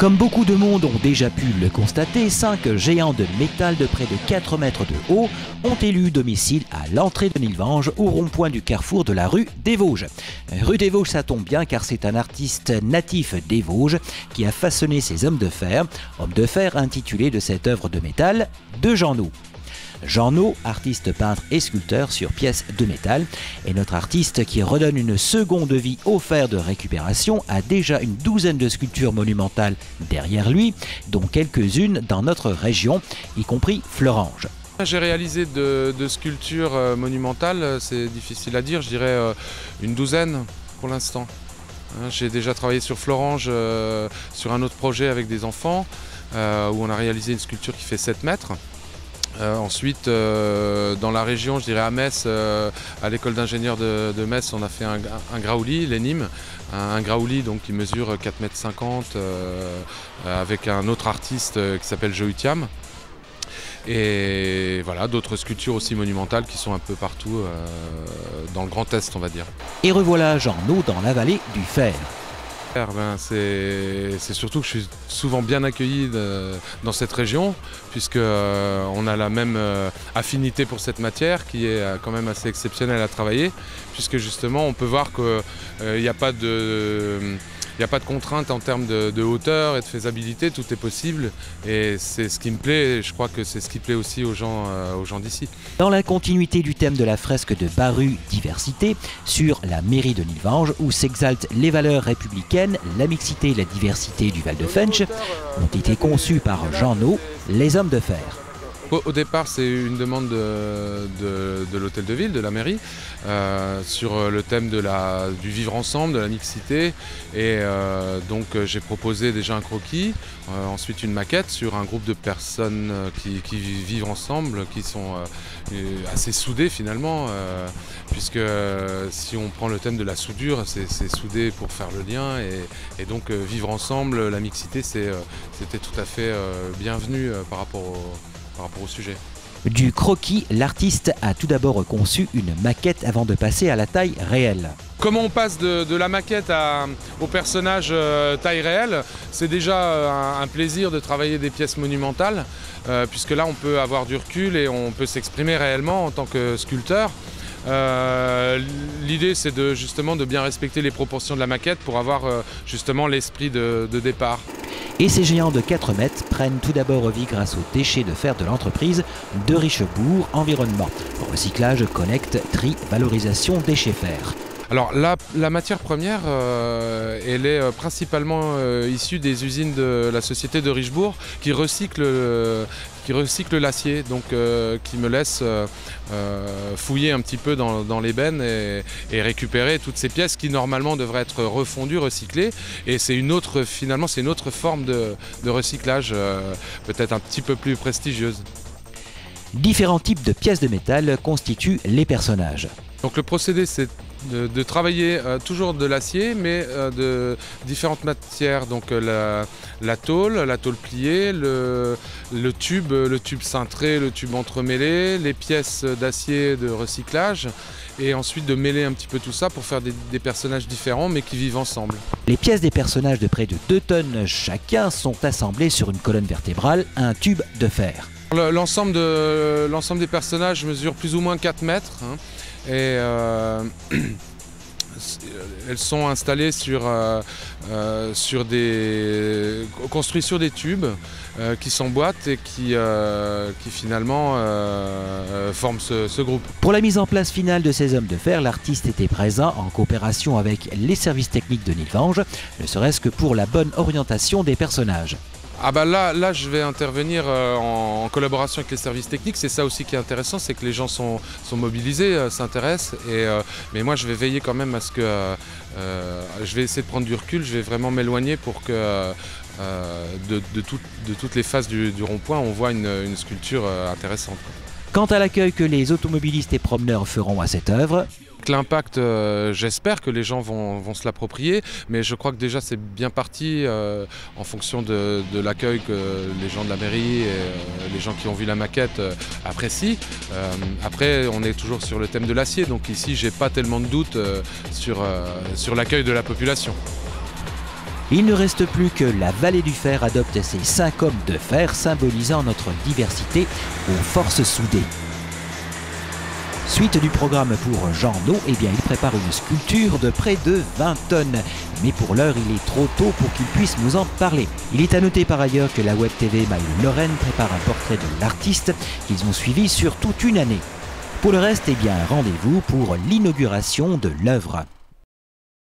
Comme beaucoup de monde ont déjà pu le constater, 5 géants de métal de près de 4 mètres de haut ont élu domicile à l'entrée de Nilvange, au rond-point du carrefour de la rue des Vosges. Rue des Vosges, ça tombe bien car c'est un artiste natif des Vosges qui a façonné ces hommes de fer intitulés de cette œuvre de métal de Jeannot. Jeannot, artiste peintre et sculpteur sur pièces de métal, est notre artiste qui redonne une seconde vie au fer de récupération, a déjà une douzaine de sculptures monumentales derrière lui, dont quelques-unes dans notre région, y compris Fleuranges. J'ai réalisé de sculptures monumentales, c'est difficile à dire, je dirais une douzaine pour l'instant. J'ai déjà travaillé sur Fleuranges, sur un autre projet avec des enfants, où on a réalisé une sculpture qui fait 7 mètres. Ensuite, dans la région, je dirais à Metz, à l'école d'ingénieurs de Metz, on a fait un graouli, l'Enime, un graouli donc, qui mesure 4,50 m avec un autre artiste qui s'appelle Joutiam. Et voilà, d'autres sculptures aussi monumentales qui sont un peu partout dans le Grand Est, on va dire. Et revoilà Jeannot dans la vallée du fer. C'est surtout que je suis souvent bien accueilli dans cette région, puisqu'on a la même affinité pour cette matière qui est quand même assez exceptionnelle à travailler, puisque justement on peut voir qu'il n'y a pas de contraintes en termes de hauteur et de faisabilité, tout est possible et c'est ce qui me plaît, et je crois que c'est ce qui plaît aussi aux gens d'ici. Dans la continuité du thème de la fresque de Baru Diversité sur la mairie de Nilvange, où s'exaltent les valeurs républicaines, la mixité et la diversité du Val de Fensch, ont été conçus par Jeannot, les hommes de fer. Au départ, c'est une demande de l'hôtel de ville, de la mairie, sur le thème du vivre ensemble, de la mixité. Et donc j'ai proposé déjà un croquis, ensuite une maquette sur un groupe de personnes qui vivent ensemble, qui sont assez soudées finalement, puisque si on prend le thème de la soudure, c'est soudé pour faire le lien. Et donc vivre ensemble, la mixité, c'était tout à fait bienvenu par rapport au sujet. Du croquis, l'artiste a tout d'abord conçu une maquette avant de passer à la taille réelle. Comment on passe de la maquette au personnage taille réelle, c'est déjà un plaisir de travailler des pièces monumentales, puisque là on peut avoir du recul et on peut s'exprimer réellement en tant que sculpteur. L'idée c'est justement de bien respecter les proportions de la maquette pour avoir justement l'esprit de départ. Et ces géants de 4 mètres prennent tout d'abord vie grâce aux déchets de fer de l'entreprise de Richebourg Environnement. Recyclage, collecte, tri, valorisation, déchets fer. Alors la matière première, elle est principalement issue des usines de la société de Richebourg qui recycle l'acier, donc qui me laisse fouiller un petit peu dans l'ébène et récupérer toutes ces pièces qui normalement devraient être refondues, recyclées. Et finalement c'est une autre forme de recyclage, peut-être un petit peu plus prestigieuse. Différents types de pièces de métal constituent les personnages. Donc le procédé c'est de travailler toujours de l'acier, mais de différentes matières. Donc la tôle pliée, le tube cintré, le tube entremêlé, les pièces d'acier de recyclage, et ensuite de mêler un petit peu tout ça pour faire des personnages différents mais qui vivent ensemble. Les pièces des personnages de près de 2 tonnes chacun sont assemblées sur une colonne vertébrale, un tube de fer. L'ensemble des personnages mesure plus ou moins 4 mètres. Et elles sont installées construites sur des tubes qui s'emboîtent et qui finalement forment ce groupe. Pour la mise en place finale de ces hommes de fer, l'artiste était présent en coopération avec les services techniques de Nilvange, ne serait-ce que pour la bonne orientation des personnages. Ah bah là je vais intervenir en collaboration avec les services techniques. C'est ça aussi qui est intéressant, c'est que les gens sont mobilisés, s'intéressent. Mais moi je vais veiller quand même à ce que je vais essayer de prendre du recul, je vais vraiment m'éloigner pour que de toutes les phases du rond-point on voit une sculpture intéressante. Quant à l'accueil que les automobilistes et promeneurs feront à cette œuvre, l'impact, j'espère que les gens vont se l'approprier, mais je crois que déjà c'est bien parti en fonction de l'accueil que les gens de la mairie et les gens qui ont vu la maquette apprécient. Après, on est toujours sur le thème de l'acier, donc ici j'ai pas tellement de doutes sur l'accueil de la population. Il ne reste plus que la Vallée du Fer adopte ses 5 hommes de fer, symbolisant notre diversité aux forces soudées. Suite du programme pour Jean No, il prépare une sculpture de près de 20 tonnes. Mais pour l'heure, il est trop tôt pour qu'il puisse nous en parler. Il est à noter par ailleurs que la Web TV Maï Lorraine prépare un portrait de l'artiste qu'ils ont suivi sur toute une année. Pour le reste, rendez-vous pour l'inauguration de l'œuvre.